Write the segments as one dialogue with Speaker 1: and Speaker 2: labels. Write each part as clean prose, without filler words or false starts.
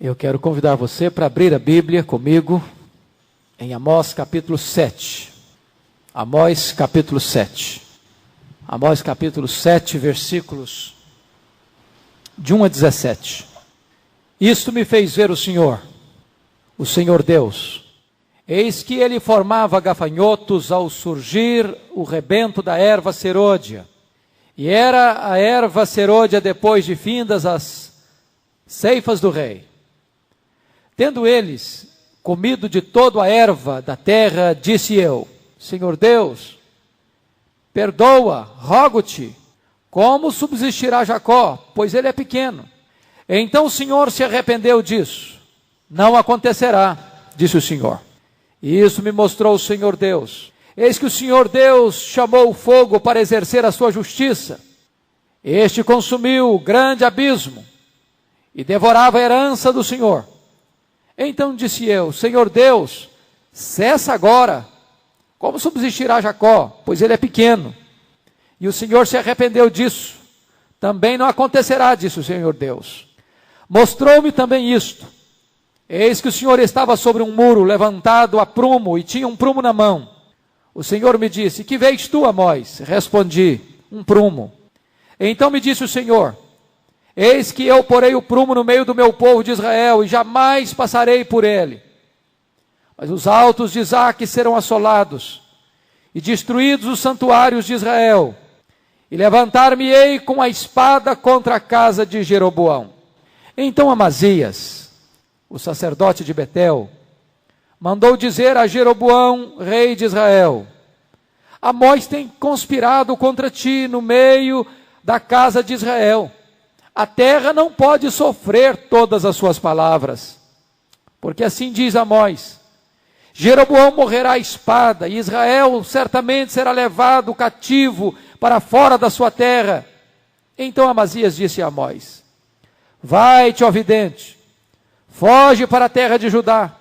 Speaker 1: Eu quero convidar você para abrir a Bíblia comigo em Amós capítulo 7. Amós capítulo 7. Amós capítulo 7, versículos de 1 a 17. Isto me fez ver o Senhor Deus. Eis que ele formava gafanhotos ao surgir o rebento da erva serôdia. E era a erva serôdia depois de findas as ceifas do rei. Tendo eles comido de toda a erva da terra, disse eu: Senhor Deus, perdoa, rogo-te, como subsistirá Jacó, pois ele é pequeno. Então o Senhor se arrependeu disso. Não acontecerá, disse o Senhor. E isso me mostrou o Senhor Deus. Eis que o Senhor Deus chamou o fogo para exercer a sua justiça. Este consumiu o grande abismo e devorava a herança do Senhor. Então disse eu: Senhor Deus, cessa agora, como subsistirá Jacó, pois ele é pequeno. E o Senhor se arrependeu disso. Também não acontecerá, disse o Senhor Deus. Mostrou-me também isto. Eis que o Senhor estava sobre um muro levantado a prumo e tinha um prumo na mão. O Senhor me disse: que vês tu, Amós? Respondi: um prumo. Então me disse o Senhor: eis que eu porei o prumo no meio do meu povo de Israel, e jamais passarei por ele. Mas os altos de Isaque serão assolados, e destruídos os santuários de Israel. E levantar-me-ei com a espada contra a casa de Jeroboão. Então Amazias, o sacerdote de Betel, mandou dizer a Jeroboão, rei de Israel: Amós tem conspirado contra ti no meio da casa de Israel. A terra não pode sofrer todas as suas palavras. Porque assim diz Amós: Jeroboão morrerá à espada, e Israel certamente será levado cativo para fora da sua terra. Então Amazias disse a Amós: vai-te, ó vidente, foge para a terra de Judá,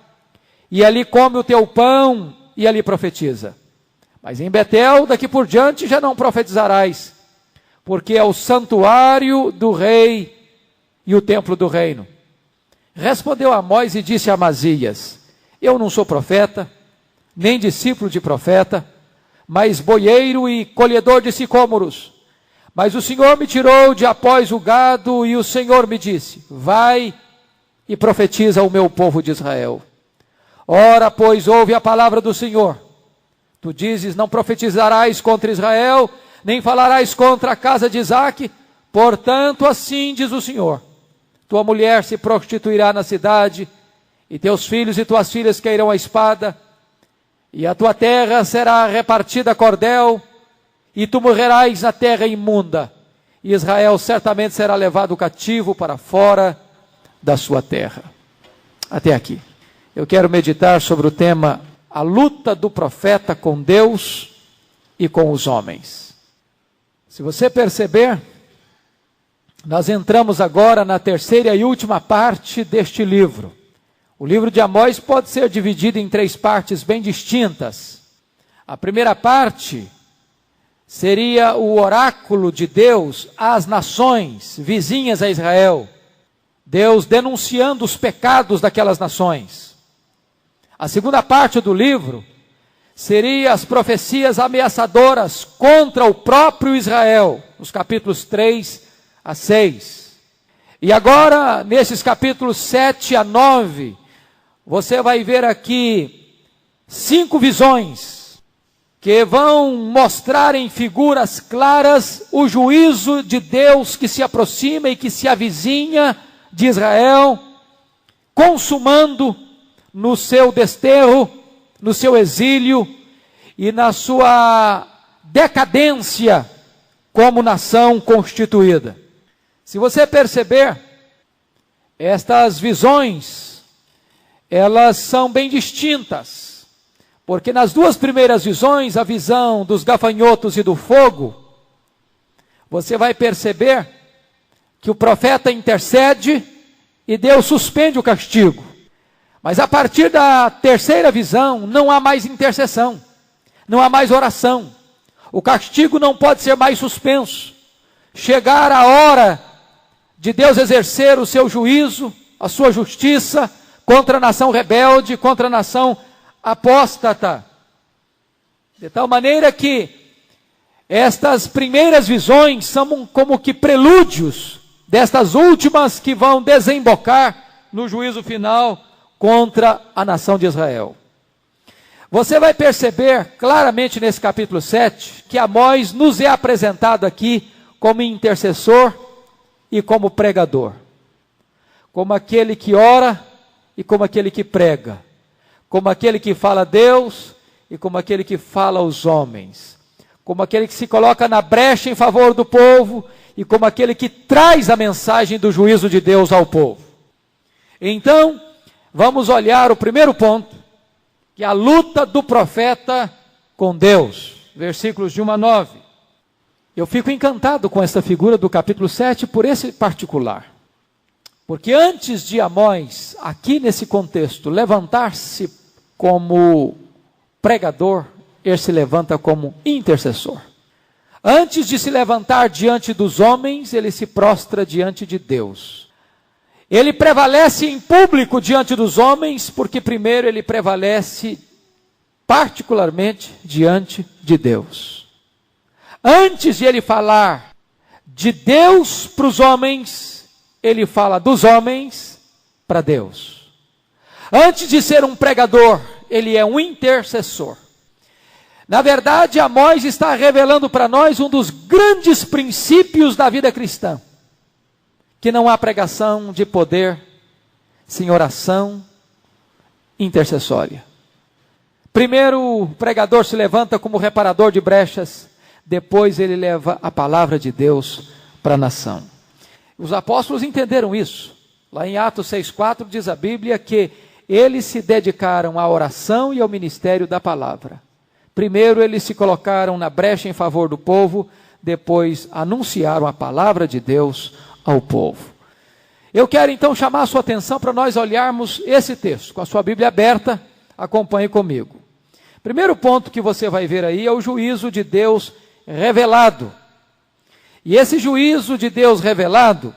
Speaker 1: e ali come o teu pão, e ali profetiza. Mas em Betel, daqui por diante, já não profetizarás, porque é o santuário do rei e o templo do reino. Respondeu Amós e disse a Amazias: eu não sou profeta, nem discípulo de profeta, mas boieiro e colhedor de sicômoros. Mas o Senhor me tirou de após o gado, e o Senhor me disse: vai e profetiza ao meu povo de Israel. Ora, pois, ouve a palavra do Senhor. Tu dizes: não profetizarás contra Israel, nem falarás contra a casa de Isaque. Portanto, assim diz o Senhor: tua mulher se prostituirá na cidade, e teus filhos e tuas filhas cairão à espada, e a tua terra será repartida a cordel, e tu morrerás na terra imunda, e Israel certamente será levado cativo para fora da sua terra. Até aqui. Eu quero meditar sobre o tema: a luta do profeta com Deus e com os homens. Se você perceber, nós entramos agora na terceira e última parte deste livro. O livro de Amós pode ser dividido em três partes bem distintas. A primeira parte seria o oráculo de Deus às nações vizinhas a Israel. Deus denunciando os pecados daquelas nações. A segunda parte do livro seria as profecias ameaçadoras contra o próprio Israel, os capítulos 3 a 6. E agora, nesses capítulos 7 a 9, você vai ver aqui 5 visões que vão mostrar em figuras claras o juízo de Deus que se aproxima e que se avizinha de Israel, consumando no seu desterro, no seu exílio e na sua decadência como nação constituída. Se você perceber, estas visões, elas são bem distintas, porque nas duas primeiras visões, a visão dos gafanhotos e do fogo, você vai perceber que o profeta intercede e Deus suspende o castigo. Mas a partir da terceira visão, não há mais intercessão, não há mais oração. O castigo não pode ser mais suspenso. Chegar a hora de Deus exercer o seu juízo, a sua justiça contra a nação rebelde, contra a nação apóstata. De tal maneira que estas primeiras visões são como que prelúdios destas últimas que vão desembocar no juízo final contra a nação de Israel. Você vai perceber claramente nesse capítulo 7 que Amós nos é apresentado aqui como intercessor e como pregador, como aquele que ora e como aquele que prega, como aquele que fala a Deus e como aquele que fala aos homens, como aquele que se coloca na brecha em favor do povo e como aquele que traz a mensagem do juízo de Deus ao povo. Então, vamos olhar o primeiro ponto, que é a luta do profeta com Deus, versículos de 1 a 9. Eu fico encantado com essa figura do capítulo 7 por esse particular. Porque antes de Amós, aqui nesse contexto, levantar-se como pregador, ele se levanta como intercessor. Antes de se levantar diante dos homens, ele se prostra diante de Deus. Ele prevalece em público diante dos homens, porque primeiro ele prevalece particularmente diante de Deus. Antes de ele falar de Deus para os homens, ele fala dos homens para Deus. Antes de ser um pregador, ele é um intercessor. Na verdade, Amós está revelando para nós um dos grandes princípios da vida cristã. Que não há pregação de poder sem oração intercessória. Primeiro o pregador se levanta como reparador de brechas, depois ele leva a palavra de Deus para a nação. Os apóstolos entenderam isso. Lá em Atos 6,4 diz a Bíblia que eles se dedicaram à oração e ao ministério da palavra. Primeiro eles se colocaram na brecha em favor do povo, depois anunciaram a palavra de Deus ao povo. Eu quero então chamar a sua atenção para nós olharmos esse texto. Com a sua Bíblia aberta, acompanhe comigo. Primeiro ponto que você vai ver aí é o juízo de Deus revelado. E esse juízo de Deus revelado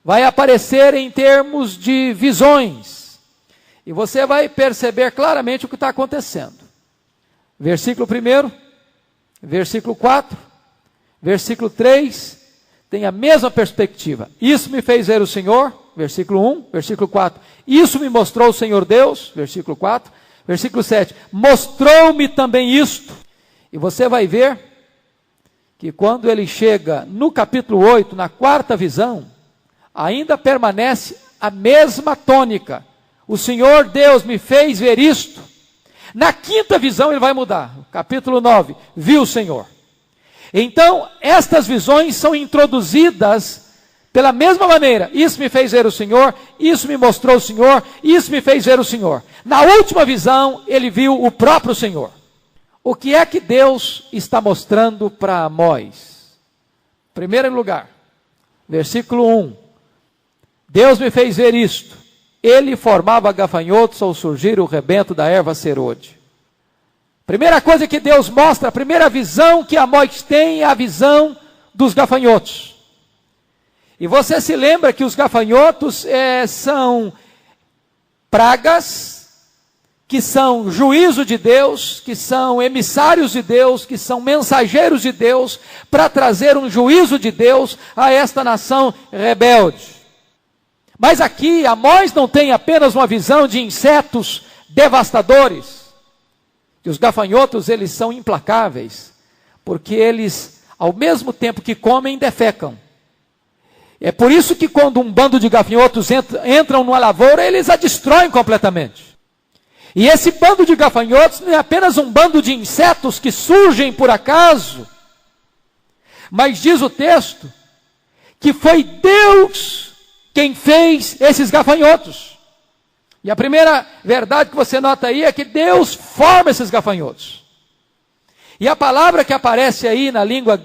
Speaker 1: vai aparecer em termos de visões. E você vai perceber claramente o que está acontecendo. Versículo 1, versículo 4, versículo 3, tem a mesma perspectiva. Isso me fez ver o Senhor, versículo 1, versículo 4. Isso me mostrou o Senhor Deus, versículo 4. Versículo 7, mostrou-me também isto. E você vai ver que quando ele chega no capítulo 8, na quarta visão, ainda permanece a mesma tônica. O Senhor Deus me fez ver isto. Na quinta visão ele vai mudar. Capítulo 9, viu o Senhor. Então, estas visões são introduzidas pela mesma maneira. Isso me fez ver o Senhor, isso me mostrou o Senhor, isso me fez ver o Senhor. Na última visão, ele viu o próprio Senhor. O que é que Deus está mostrando para Amós? Primeiro lugar, versículo 1. Deus me fez ver isto. Ele formava gafanhotos ao surgir o rebento da erva serôdia. Primeira coisa que Deus mostra, a primeira visão que Amós tem é a visão dos gafanhotos. E você se lembra que os gafanhotos são pragas, que são juízo de Deus, que são emissários de Deus, que são mensageiros de Deus, para trazer um juízo de Deus a esta nação rebelde. Mas aqui Amós não tem apenas uma visão de insetos devastadores. E os gafanhotos, eles são implacáveis, porque eles, ao mesmo tempo que comem, defecam. É por isso que quando um bando de gafanhotos entram numa lavoura, eles a destroem completamente. E esse bando de gafanhotos não é apenas um bando de insetos que surgem por acaso, mas diz o texto que foi Deus quem fez esses gafanhotos. E a primeira verdade que você nota aí é que Deus forma esses gafanhotos. E a palavra que aparece aí na língua,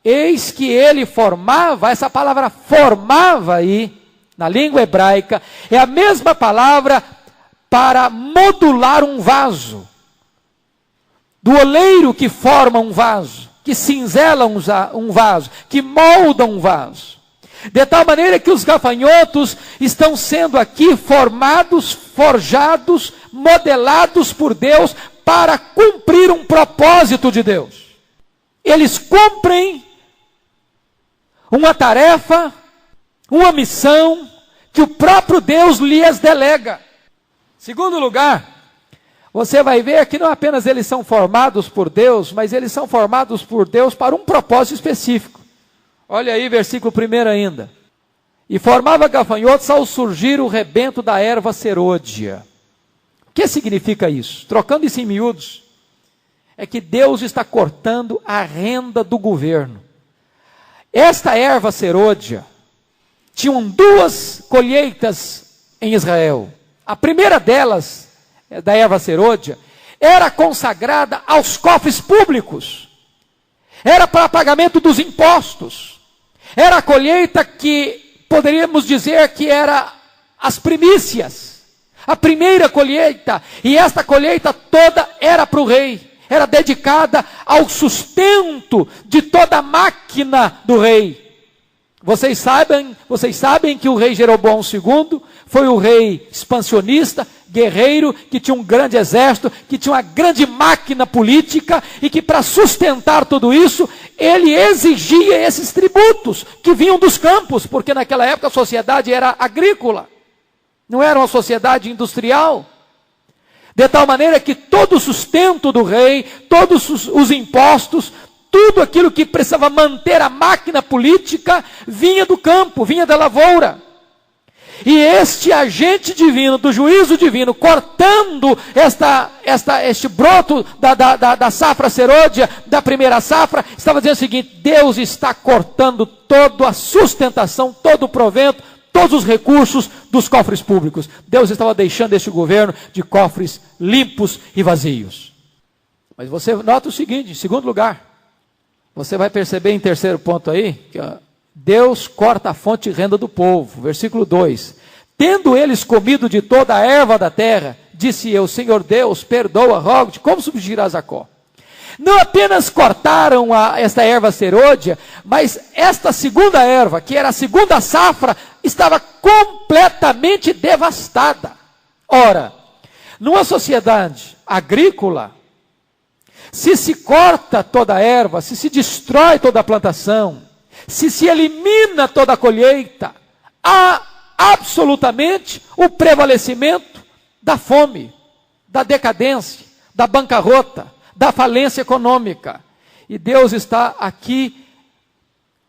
Speaker 1: eis que ele formava, essa palavra formava aí, na língua hebraica, é a mesma palavra para modular um vaso. Do oleiro que forma um vaso, que cinzela um vaso, que molda um vaso. De tal maneira que os gafanhotos estão sendo aqui formados, forjados, modelados por Deus para cumprir um propósito de Deus. Eles cumprem uma tarefa, uma missão que o próprio Deus lhes delega. Segundo lugar, você vai ver que não apenas eles são formados por Deus, mas eles são formados por Deus para um propósito específico. Olha aí, versículo 1 ainda. E formava gafanhotos ao surgir o rebento da erva serôdia. O que significa isso? Trocando isso em miúdos, é que Deus está cortando a renda do governo. Esta erva serôdia, tinham 2 colheitas em Israel. A primeira delas, da erva serôdia, era consagrada aos cofres públicos. Era para pagamento dos impostos. Era a colheita que poderíamos dizer que era as primícias. A primeira colheita. E esta colheita toda era para o rei. Era dedicada ao sustento de toda a máquina do rei. Vocês sabem que o rei Jeroboão II foi o rei expansionista, guerreiro, que tinha um grande exército, que tinha uma grande máquina política, e que para sustentar tudo isso, ele exigia esses tributos, que vinham dos campos, porque naquela época a sociedade era agrícola, não era uma sociedade industrial. De tal maneira que todo o sustento do rei, todos os impostos, tudo aquilo que precisava manter a máquina política, vinha do campo, vinha da lavoura. E este agente divino, do juízo divino, cortando este broto da safra serôdia, da primeira safra, estava dizendo o seguinte: Deus está cortando toda a sustentação, todo o provento, todos os recursos dos cofres públicos. Deus estava deixando este governo de cofres limpos e vazios. Mas você nota o seguinte, em segundo lugar, você vai perceber em terceiro ponto aí, que Deus corta a fonte de renda do povo. Versículo 2. Tendo eles comido de toda a erva da terra, disse eu, Senhor Deus, perdoa, rogo-te, como substituirá Jacó? Não apenas cortaram esta erva serôdia, mas esta segunda erva, que era a segunda safra, estava completamente devastada. Ora, numa sociedade agrícola, se corta toda a erva, se destrói toda a plantação, se elimina toda a colheita, há absolutamente o prevalecimento da fome, da decadência, da bancarrota, da falência econômica. E Deus está aqui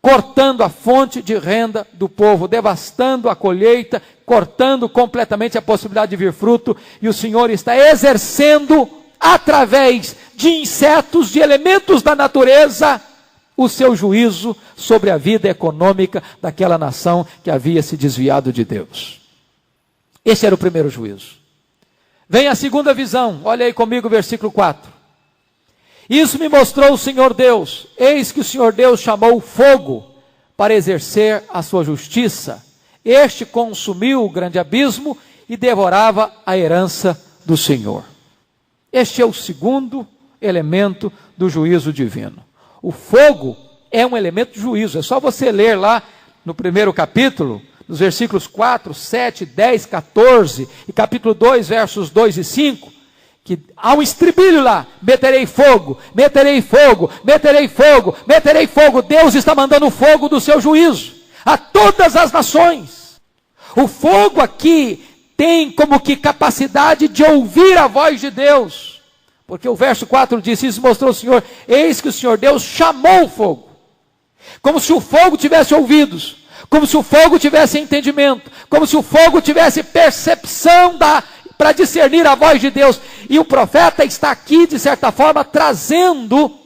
Speaker 1: cortando a fonte de renda do povo, devastando a colheita, cortando completamente a possibilidade de vir fruto, e o Senhor está exercendo, através de insetos, de elementos da natureza, o seu juízo sobre a vida econômica daquela nação que havia se desviado de Deus. Esse era o primeiro juízo. Vem a segunda visão, olha aí comigo o versículo 4. Isso me mostrou o Senhor Deus, eis que o Senhor Deus chamou o fogo para exercer a sua justiça. Este consumiu o grande abismo e devorava a herança do Senhor. Este é o segundo elemento do juízo divino. O fogo é um elemento de juízo. É só você ler lá no primeiro capítulo, nos versículos 4, 7, 10, 14 e capítulo 2, versos 2 e 5, que há um estribilho lá: meterei fogo, meterei fogo, meterei fogo, meterei fogo. Deus está mandando fogo do seu juízo a todas as nações. O fogo aqui tem como que capacidade de ouvir a voz de Deus. Porque o verso 4 diz: isso mostrou o Senhor, eis que o Senhor Deus chamou o fogo. Como se o fogo tivesse ouvidos, como se o fogo tivesse entendimento, como se o fogo tivesse percepção para discernir a voz de Deus. E o profeta está aqui, de certa forma, trazendo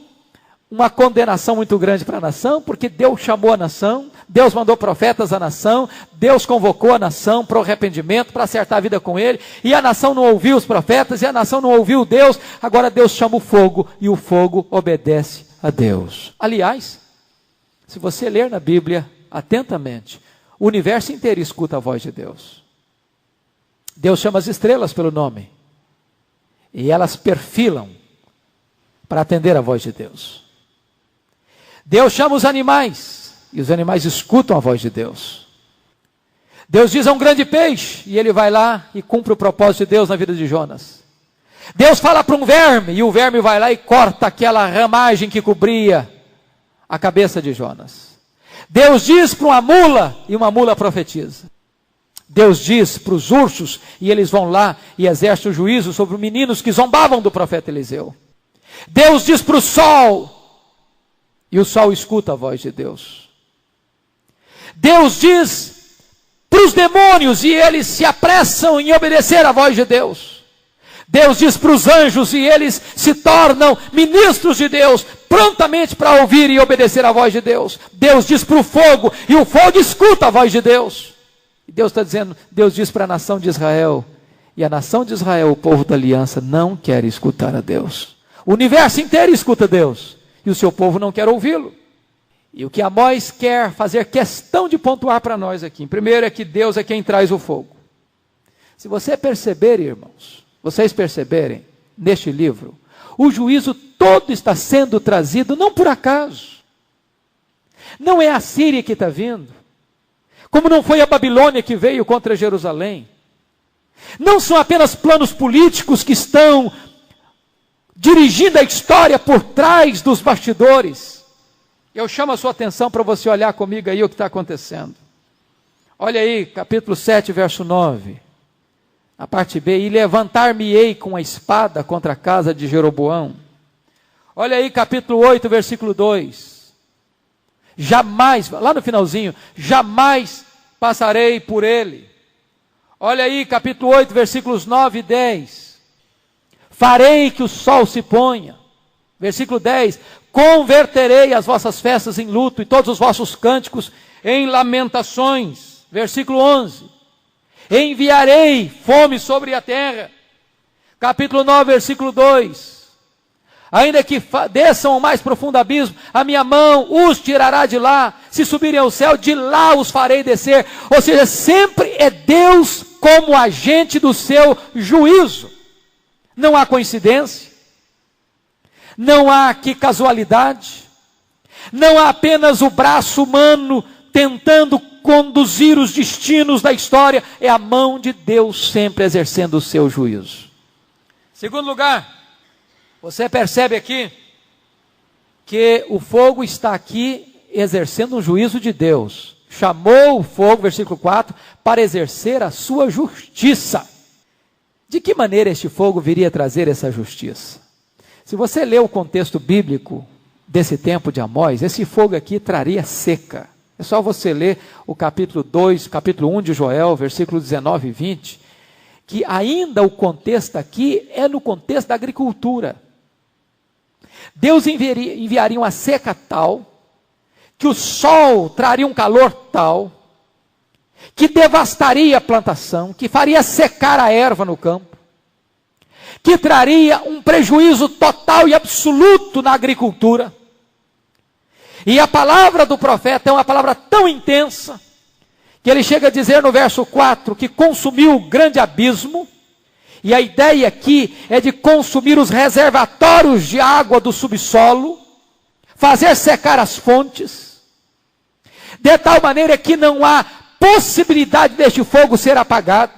Speaker 1: uma condenação muito grande para a nação, porque Deus chamou a nação, Deus mandou profetas à nação, Deus convocou a nação para o arrependimento, para acertar a vida com ele, e a nação não ouviu os profetas, e a nação não ouviu Deus. Agora Deus chama o fogo, e o fogo obedece a Deus. Aliás, se você ler na Bíblia atentamente, o universo inteiro escuta a voz de Deus. Deus chama as estrelas pelo nome, e elas perfilam para atender a voz de Deus. Deus chama os animais, E os animais escutam a voz de Deus. Deus diz a um grande peixe, e ele vai lá e cumpre o propósito de Deus na vida de Jonas. Deus fala para um verme, e o verme vai lá e corta aquela ramagem que cobria a cabeça de Jonas. Deus diz para uma mula, e uma mula profetiza. Deus diz para os ursos, e eles vão lá e exercem o juízo sobre os meninos que zombavam do profeta Eliseu. Deus diz para o sol, e o sol escuta a voz de Deus. Deus diz para os demônios, e eles se apressam em obedecer à voz de Deus. Deus diz para os anjos, e eles se tornam ministros de Deus, prontamente para ouvir e obedecer à voz de Deus. Deus diz para o fogo, e o fogo escuta a voz de Deus. E Deus está dizendo, Deus diz para a nação de Israel, e a nação de Israel, o povo da aliança, não quer escutar a Deus. O universo inteiro escuta Deus, e o seu povo não quer ouvi-lo. E o que Amós quer fazer questão de pontuar para nós aqui, primeiro é que Deus é quem traz o fogo. Se você perceber, irmãos, vocês perceberem, neste livro, o juízo todo está sendo trazido não por acaso. Não é a Síria que está vindo, como não foi a Babilônia que veio contra Jerusalém. Não são apenas planos políticos que estão dirigindo a história por trás dos bastidores. Eu chamo a sua atenção para você olhar comigo aí o que está acontecendo. Olha aí, capítulo 7, verso 9. A parte B, e levantar-me-ei com a espada contra a casa de Jeroboão. Olha aí, capítulo 8, versículo 2. Jamais, lá no finalzinho, jamais passarei por ele. Olha aí, capítulo 8, versículos 9 e 10. Farei que o sol se ponha. Versículo 10. Converterei as vossas festas em luto e todos os vossos cânticos em lamentações. Versículo 11. Enviarei fome sobre a terra. Capítulo 9, versículo 2. Ainda que desçam ao mais profundo abismo, a minha mão os tirará de lá. Se subirem ao céu, de lá os farei descer. Ou seja, sempre é Deus como agente do seu juízo. Não há coincidência. Não há aqui casualidade. Não há apenas o braço humano tentando conduzir os destinos da história. É a mão de Deus sempre exercendo o seu juízo. Segundo lugar, você percebe aqui que o fogo está aqui exercendo um juízo de Deus. Chamou o fogo, versículo 4, para exercer a sua justiça. De que maneira este fogo viria trazer essa justiça? Se você ler o contexto bíblico desse tempo de Amós, esse fogo aqui traria seca. É só você ler o capítulo 2, capítulo 1 de Joel, versículo 19 e 20, que ainda o contexto aqui é no contexto da agricultura. Deus enviaria uma seca tal, que o sol traria um calor tal, que devastaria a plantação, que faria secar a erva no campo, que traria um prejuízo total e absoluto na agricultura. E a palavra do profeta é uma palavra tão intensa, que ele chega a dizer no verso 4, que consumiu o grande abismo, e a ideia aqui é de consumir os reservatórios de água do subsolo, fazer secar as fontes, de tal maneira que não há possibilidade deste fogo ser apagado.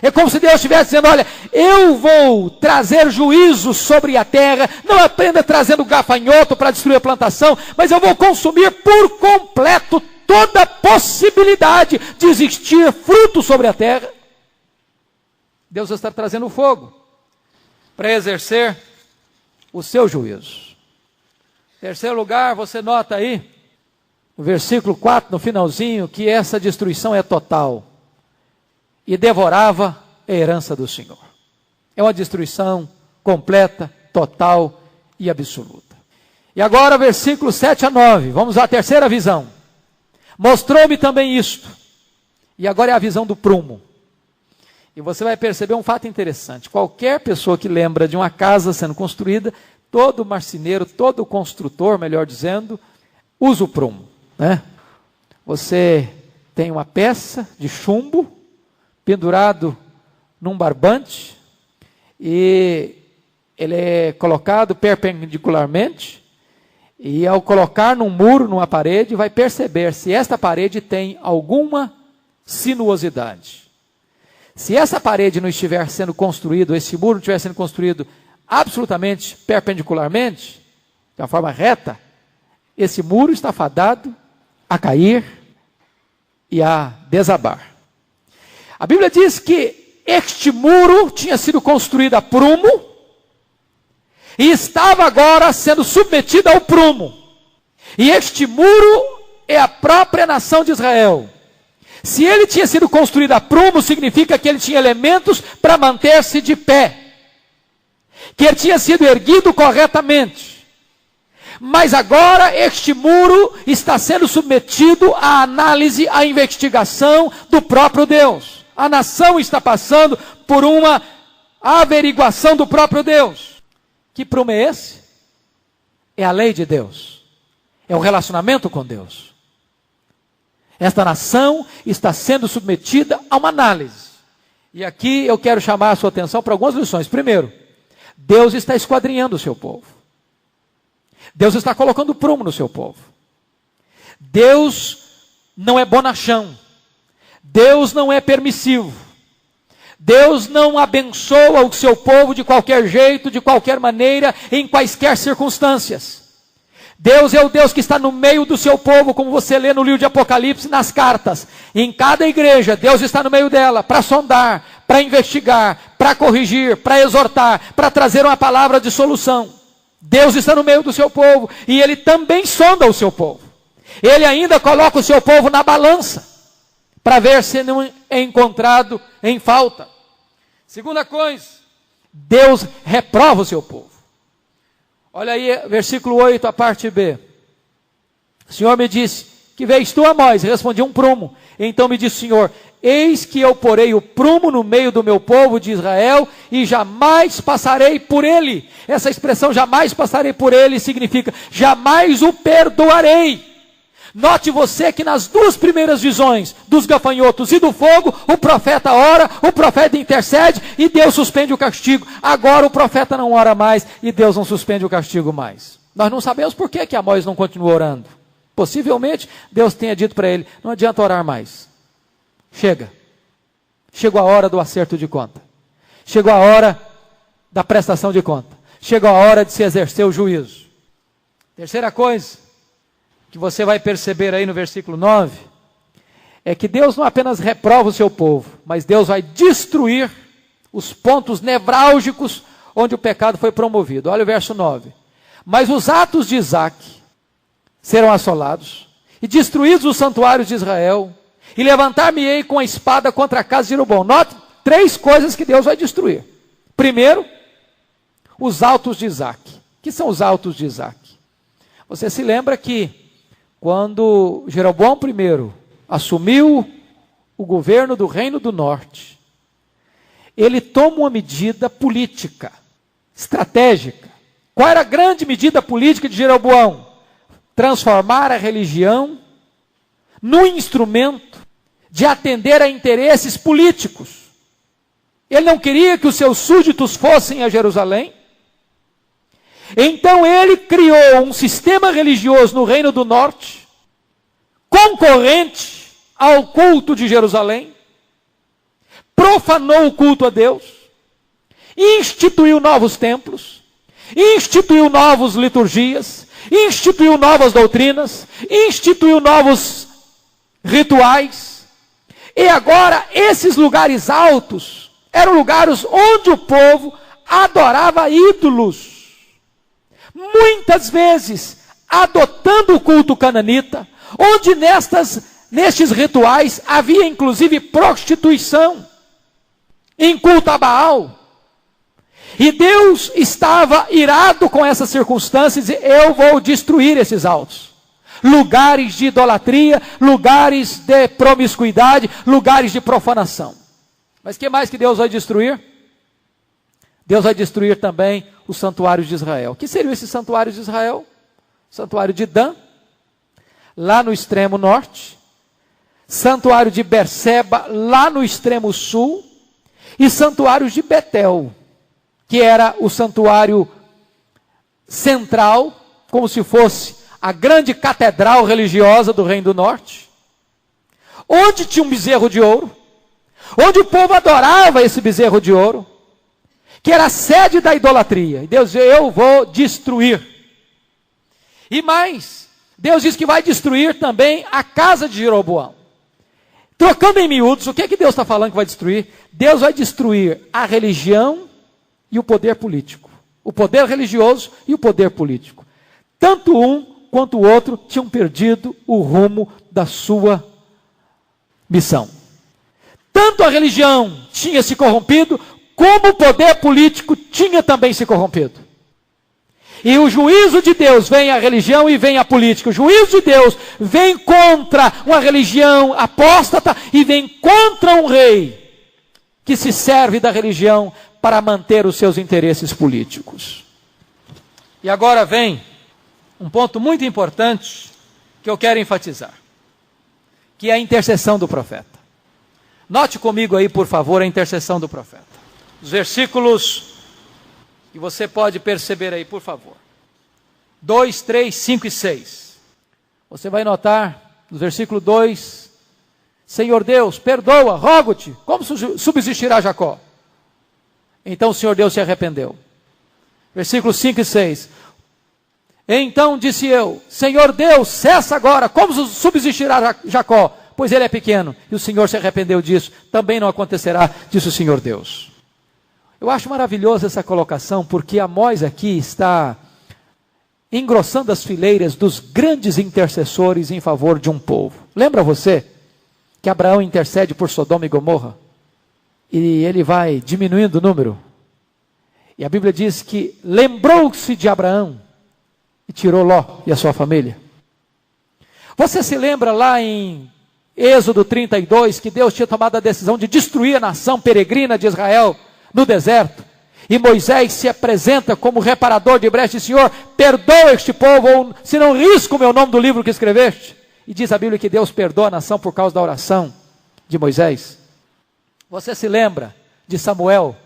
Speaker 1: É como se Deus estivesse dizendo, olha, eu vou trazer juízo sobre a terra, não apenas trazendo gafanhoto para destruir a plantação, mas eu vou consumir por completo toda a possibilidade de existir fruto sobre a terra. Deus está trazendo o fogo para exercer o seu juízo. Em terceiro lugar, você nota aí, no versículo 4, no finalzinho, que essa destruição é total. E devorava a herança do Senhor. É uma destruição completa, total e absoluta. E agora, versículos 7 a 9, vamos à terceira visão. Mostrou-me também isto. E agora é a visão do prumo. E você vai perceber um fato interessante. Qualquer pessoa que lembra de uma casa sendo construída, todo marceneiro, todo construtor, melhor dizendo, usa o prumo, né? Você tem uma peça de chumbo pendurado num barbante, e ele é colocado perpendicularmente, E ao colocar num muro, numa parede, vai perceber se esta parede tem alguma sinuosidade. Se essa parede não estiver sendo construída, esse muro não estiver sendo construído absolutamente perpendicularmente, de uma forma reta, esse muro está fadado a cair e a desabar. A Bíblia diz que este muro tinha sido construído a prumo e estava agora sendo submetido ao prumo. E este muro é a própria nação de Israel. Se ele tinha sido construído a prumo, significa que ele tinha elementos para manter-se de pé, que ele tinha sido erguido corretamente. Mas agora este muro está sendo submetido à análise, à investigação do próprio Deus. A nação está passando por uma averiguação do próprio Deus. Que prumo é esse? É a lei de Deus. É o relacionamento com Deus. Esta nação está sendo submetida a uma análise. E aqui eu quero chamar a sua atenção para algumas lições. Primeiro, Deus está esquadrinhando o seu povo. Deus está colocando prumo no seu povo. Deus não é bonachão. Deus não é permissivo. Deus não abençoa o seu povo de qualquer jeito, de qualquer maneira, em quaisquer circunstâncias. Deus é o Deus que está no meio do seu povo, como você lê no livro de Apocalipse, nas cartas. Em cada igreja, Deus está no meio dela, para sondar, para investigar, para corrigir, para exortar, para trazer uma palavra de solução. Deus está no meio do seu povo, e Ele também sonda o seu povo. Ele ainda coloca o seu povo na balança, para ver se não é encontrado em falta. Segunda coisa, Deus reprova o seu povo. Olha aí, versículo 8, a parte B. O Senhor me disse, que vês tu, Amós? Respondi, um prumo. Então me disse o Senhor, eis que eu porei o prumo no meio do meu povo de Israel, e jamais passarei por ele. Essa expressão, jamais passarei por ele, significa, jamais o perdoarei. Note você que nas duas primeiras visões, dos gafanhotos e do fogo, o profeta ora, o profeta intercede, e Deus suspende o castigo. Agora o profeta não ora mais, e Deus não suspende o castigo mais. Nós não sabemos por que Amós não continua orando. Possivelmente, Deus tenha dito para ele, não adianta orar mais. Chega. Chegou a hora do acerto de conta. Chegou a hora da prestação de conta. Chegou a hora de se exercer o juízo. Terceira coisa que você vai perceber aí no versículo 9, é que Deus não apenas reprova o seu povo, mas Deus vai destruir os pontos nevrálgicos onde o pecado foi promovido. Olha o verso 9. Mas os atos de Isaac serão assolados, e destruídos os santuários de Israel, e levantar-me-ei com a espada contra a casa de Jeroboão. Note 3 coisas que Deus vai destruir. Primeiro, os altos de Isaac. O que são os altos de Isaac? Você se lembra que quando Jeroboão I assumiu o governo do Reino do Norte, ele toma uma medida política, estratégica. Qual era a grande medida política de Jeroboão? Transformar a religião num instrumento de atender a interesses políticos. Ele não queria que os seus súditos fossem a Jerusalém. Então ele criou um sistema religioso no Reino do Norte, concorrente ao culto de Jerusalém, profanou o culto a Deus, instituiu novos templos, instituiu novas liturgias, instituiu novas doutrinas, instituiu novos rituais, e agora esses lugares altos eram lugares onde o povo adorava ídolos. Muitas vezes adotando o culto cananita, onde nestes rituais havia inclusive prostituição, em culto a Baal. E Deus estava irado com essas circunstâncias, e eu vou destruir esses altos. Lugares de idolatria, lugares de promiscuidade, lugares de profanação. Mas o que mais que Deus vai destruir? Deus vai destruir também os santuários de Israel. O que seriam esses santuários de Israel? Santuário de Dan, lá no extremo norte. Santuário de Berseba, lá no extremo sul. E santuários de Betel, que era o santuário central, como se fosse a grande catedral religiosa do Reino do Norte, onde tinha um bezerro de ouro, onde o povo adorava esse bezerro de ouro, que era a sede da idolatria. E Deus diz: eu vou destruir. E mais, Deus diz que vai destruir também a casa de Jeroboão. Trocando em miúdos, o que é que Deus está falando que vai destruir? Deus vai destruir a religião e o poder político. O poder religioso e o poder político. Tanto um quanto o outro tinham perdido o rumo da sua missão. Tanto a religião tinha se corrompido, como o poder político tinha também se corrompido. E o juízo de Deus vem a religião e vem a política. O juízo de Deus vem contra uma religião apóstata e vem contra um rei que se serve da religião para manter os seus interesses políticos. E agora vem um ponto muito importante que eu quero enfatizar, que é a intercessão do profeta. Note comigo aí, por favor, a intercessão do profeta. Os versículos que você pode perceber aí, por favor. 2, 3, 5 e 6. Você vai notar no versículo 2: Senhor Deus, perdoa, rogo-te, como subsistirá Jacó? Então o Senhor Deus se arrependeu. Versículos 5 e 6. Então disse eu: Senhor Deus, cessa agora, como subsistirá Jacó? Pois ele é pequeno. E o Senhor se arrependeu disso. Também não acontecerá, disse o Senhor Deus. Eu acho maravilhosa essa colocação, porque Amós aqui está engrossando as fileiras dos grandes intercessores em favor de um povo. Lembra você que Abraão intercede por Sodoma e Gomorra? E ele vai diminuindo o número. E a Bíblia diz que lembrou-se de Abraão e tirou Ló e a sua família. Você se lembra lá em Êxodo 32 que Deus tinha tomado a decisão de destruir a nação peregrina de Israel no deserto, e Moisés se apresenta como reparador de brecha: Senhor, perdoa este povo, ou se não risco o meu nome do livro que escreveste. E diz a Bíblia que Deus perdoa a nação por causa da oração de Moisés. Você se lembra de Samuel,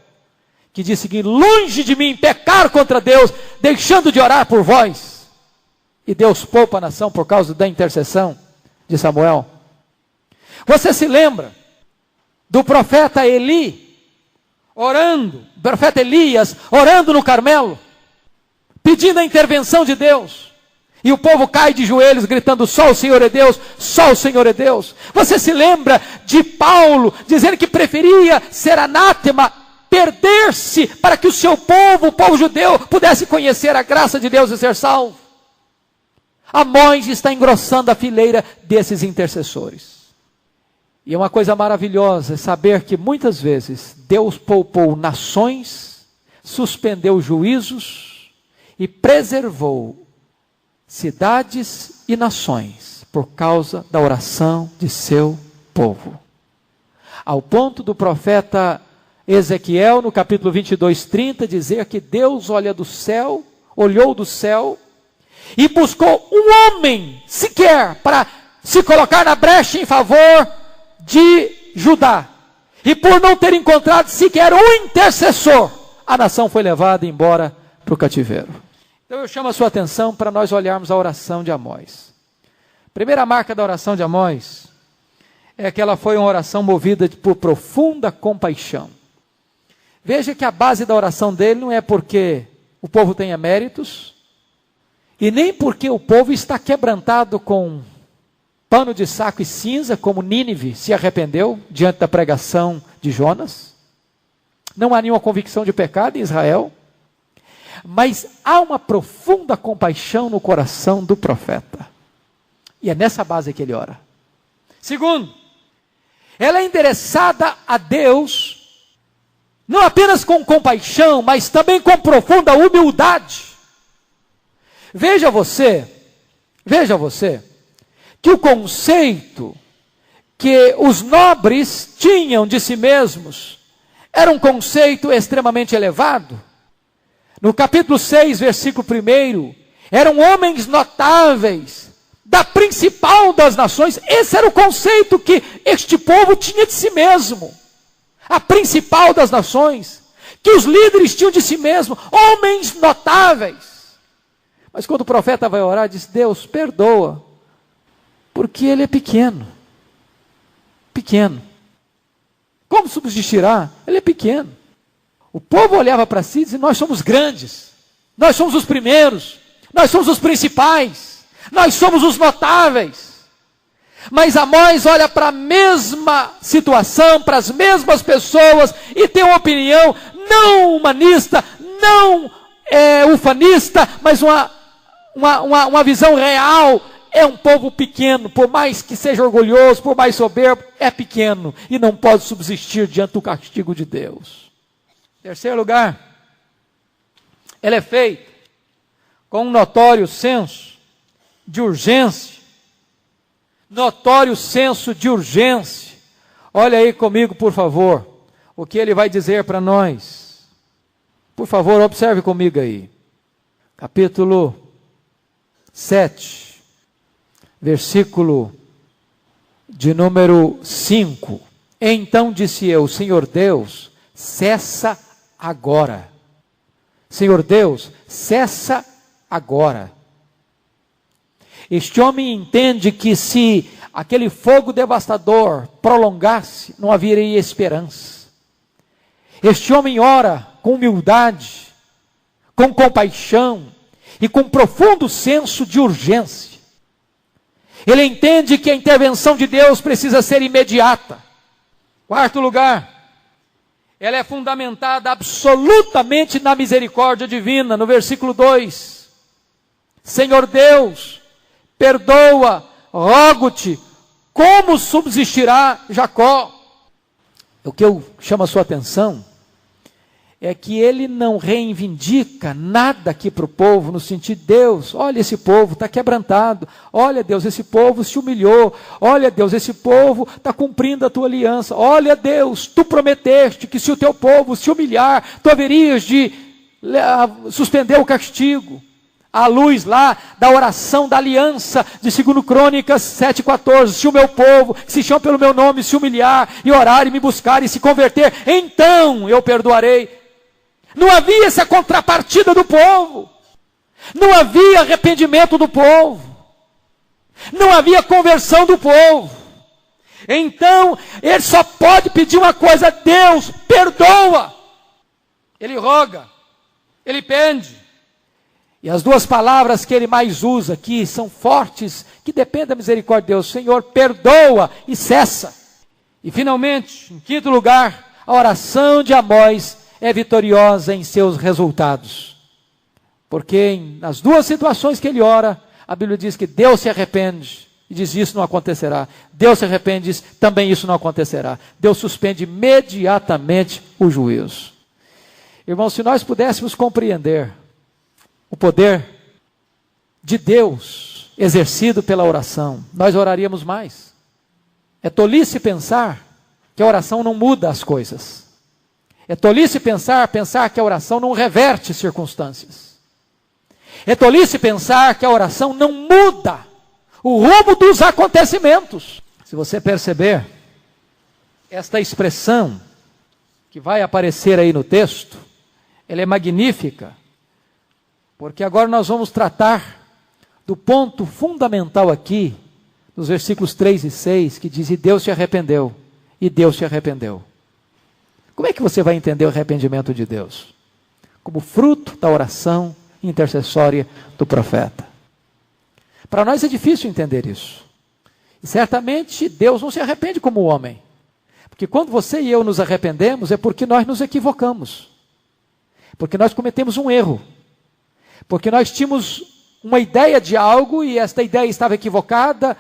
Speaker 1: que disse que longe de mim pecar contra Deus, deixando de orar por vós. E Deus poupa a nação por causa da intercessão de Samuel. Você se lembra do profeta Eli, orando, o profeta Elias, orando no Carmelo, pedindo a intervenção de Deus, e o povo cai de joelhos, gritando: só o Senhor é Deus, só o Senhor é Deus. Você se lembra de Paulo, dizendo que preferia ser anátema, perder-se, para que o seu povo, o povo judeu, pudesse conhecer a graça de Deus e ser salvo. Amós está engrossando a fileira desses intercessores. E é uma coisa maravilhosa saber que muitas vezes Deus poupou nações, suspendeu juízos e preservou cidades e nações por causa da oração de seu povo. Ao ponto do profeta Ezequiel, no capítulo 22, 30, dizer que Deus olhou do céu e buscou um homem sequer para se colocar na brecha em favor de Judá, e por não ter encontrado sequer um intercessor, a nação foi levada embora para o cativeiro. Então eu chamo a sua atenção para nós olharmos a oração de Amós. Primeira marca da oração de Amós é que ela foi uma oração movida por profunda compaixão. Veja que a base da oração dele não é porque o povo tenha méritos, e nem porque o povo está quebrantado com pano de saco e cinza, como Nínive se arrependeu diante da pregação de Jonas. Não há nenhuma convicção de pecado em Israel, mas há uma profunda compaixão no coração do profeta. E é nessa base que ele ora. Segundo, ela é endereçada a Deus, não apenas com compaixão, mas também com profunda humildade. Veja você, que o conceito que os nobres tinham de si mesmos era um conceito extremamente elevado. No capítulo 6, versículo 1, eram homens notáveis, da principal das nações. Esse era o conceito que este povo tinha de si mesmo. A principal das nações, que os líderes tinham de si mesmo, homens notáveis. Mas quando o profeta vai orar, diz: Deus, perdoa, porque ele é pequeno. Pequeno. Como subsistirá? Ele é pequeno. O povo olhava para si e dizia: nós somos grandes, nós somos os primeiros, nós somos os principais, nós somos os notáveis. Mas Amós olha para a mesma situação, para as mesmas pessoas, e tem uma opinião não humanista, não ufanista, mas uma visão real. É um povo pequeno, por mais que seja orgulhoso, por mais soberbo, é pequeno e não pode subsistir diante do castigo de Deus. Terceiro lugar, ele é feito com um notório senso de urgência. Notório senso de urgência. Olha aí comigo, por favor, o que ele vai dizer para nós. Por favor, observe comigo aí. Capítulo 7, versículo de número 5. Então disse eu: Senhor Deus, cessa agora. Senhor Deus, cessa agora. Este homem entende que se aquele fogo devastador prolongasse, não haveria esperança. Este homem ora com humildade, com compaixão e com profundo senso de urgência. Ele entende que a intervenção de Deus precisa ser imediata. Quarto lugar, ela é fundamentada absolutamente na misericórdia divina. No versículo 2, Senhor Deus, perdoa, rogo-te, como subsistirá Jacó? O que eu chamo a sua atenção é que ele não reivindica nada aqui para o povo, no sentido de: Deus, olha, esse povo está quebrantado, olha, Deus, esse povo se humilhou, olha, Deus, esse povo está cumprindo a tua aliança, olha, Deus, tu prometeste que se o teu povo se humilhar, tu haverias de suspender o castigo. À luz lá da oração da aliança de 2 Crônicas 7,14, se o meu povo, que se chama pelo meu nome, se humilhar e orar e me buscar e se converter, então eu perdoarei. Não havia essa contrapartida do povo, não havia arrependimento do povo, não havia conversão do povo. Então ele só pode pedir uma coisa: Deus, perdoa. Ele roga, ele pede. E as duas palavras que ele mais usa aqui são fortes, que dependem da misericórdia de Deus: Senhor, perdoa e cessa. E finalmente, em quinto lugar, a oração de Amós é vitoriosa em seus resultados. Porque nas duas situações que ele ora, a Bíblia diz que Deus se arrepende e diz: isso não acontecerá. Deus se arrepende e diz: também isso não acontecerá. Deus suspende imediatamente o juízo. Irmãos, se nós pudéssemos compreender o poder de Deus exercido pela oração, nós oraríamos mais. É tolice pensar que a oração não muda as coisas. É tolice pensar que a oração não reverte circunstâncias. É tolice pensar que a oração não muda o rumo dos acontecimentos. Se você perceber, esta expressão que vai aparecer aí no texto, ela é magnífica, porque agora nós vamos tratar do ponto fundamental aqui, nos versículos 3 e 6, que diz: e Deus se arrependeu, e Deus se arrependeu. Como é que você vai entender o arrependimento de Deus? Como fruto da oração intercessória do profeta. Para nós é difícil entender isso. E certamente Deus não se arrepende como o homem. Porque quando você e eu nos arrependemos, é porque nós nos equivocamos. Porque nós cometemos um erro. Porque nós tínhamos uma ideia de algo e esta ideia estava equivocada.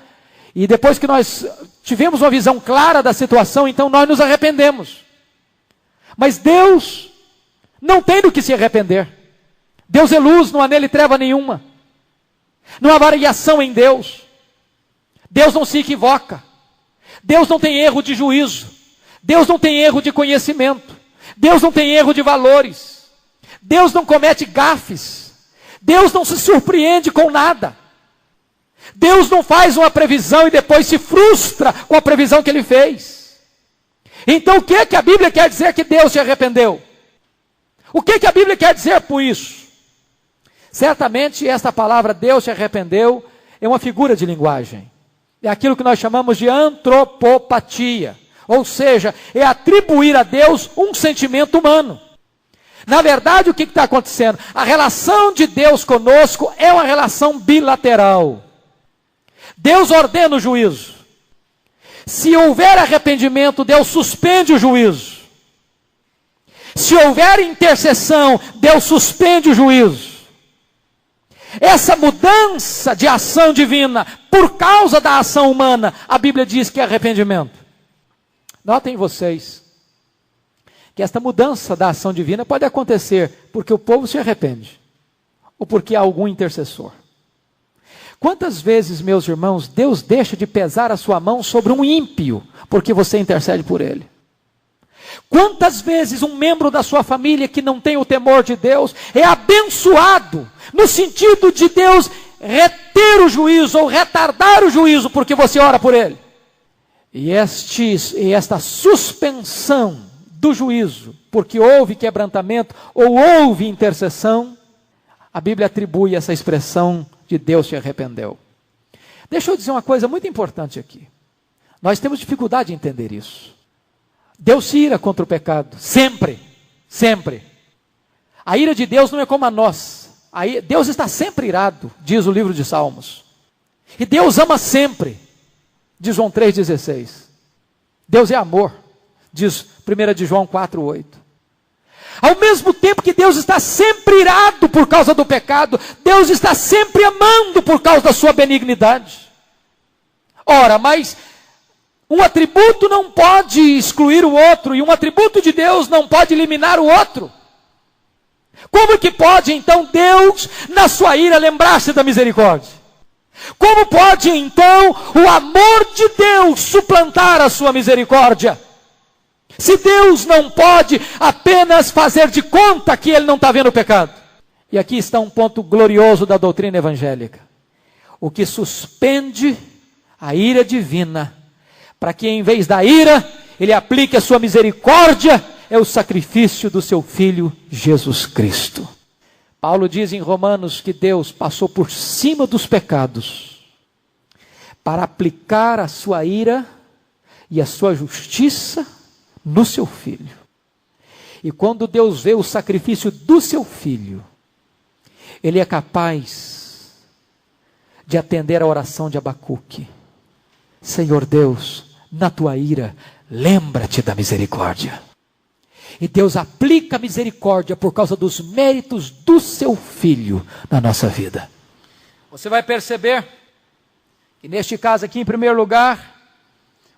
Speaker 1: E depois que nós tivemos uma visão clara da situação, então nós nos arrependemos. Mas Deus não tem do que se arrepender. Deus é luz, não há nele treva nenhuma. Não há variação em Deus. Deus não se equivoca. Deus não tem erro de juízo. Deus não tem erro de conhecimento. Deus não tem erro de valores. Deus não comete gafes. Deus não se surpreende com nada. Deus não faz uma previsão e depois se frustra com a previsão que ele fez. Então o que é que a Bíblia quer dizer que Deus se arrependeu? O que é que a Bíblia quer dizer por isso? Certamente esta palavra Deus se arrependeu é uma figura de linguagem. É aquilo que nós chamamos de antropopatia. Ou seja, é atribuir a Deus um sentimento humano. Na verdade, o que está acontecendo? A relação de Deus conosco é uma relação bilateral. Deus ordena o juízo. Se houver arrependimento, Deus suspende o juízo. Se houver intercessão, Deus suspende o juízo. Essa mudança de ação divina, por causa da ação humana, a Bíblia diz que é arrependimento. Notem vocês, que esta mudança da ação divina pode acontecer porque o povo se arrepende, ou porque há algum intercessor. Quantas vezes, meus irmãos, Deus deixa de pesar a sua mão sobre um ímpio, porque você intercede por ele? Quantas vezes um membro da sua família que não tem o temor de Deus é abençoado, no sentido de Deus reter o juízo ou retardar o juízo, porque você ora por ele? E esta suspensão do juízo, porque houve quebrantamento ou houve intercessão, a Bíblia atribui essa expressão de Deus se arrependeu. Deixa eu dizer uma coisa muito importante aqui. Nós temos dificuldade de entender isso. Deus se ira contra o pecado, sempre, sempre. A ira de Deus não é como a nossa. Deus está sempre irado, diz o livro de Salmos. E Deus ama sempre, diz João 3,16. Deus é amor, diz 1 de João 4,8. Ao mesmo tempo que Deus está sempre irado por causa do pecado, Deus está sempre amando por causa da sua benignidade. Ora, mas um atributo não pode excluir o outro, e um atributo de Deus não pode eliminar o outro. Como que pode então Deus, na sua ira, lembrar-se da misericórdia? Como pode então o amor de Deus suplantar a sua misericórdia? Se Deus não pode apenas fazer de conta que Ele não está vendo o pecado. E aqui está um ponto glorioso da doutrina evangélica. O que suspende a ira divina, para que em vez da ira, Ele aplique a sua misericórdia, é o sacrifício do seu Filho Jesus Cristo. Paulo diz em Romanos que Deus passou por cima dos pecados, para aplicar a sua ira e a sua justiça no seu Filho. E quando Deus vê o sacrifício do seu Filho, Ele é capaz de atender a oração de Abacuque. Senhor Deus, na tua ira, lembra-te da misericórdia. E Deus aplica a misericórdia por causa dos méritos do seu Filho na nossa vida. Você vai perceber que neste caso aqui, em primeiro lugar,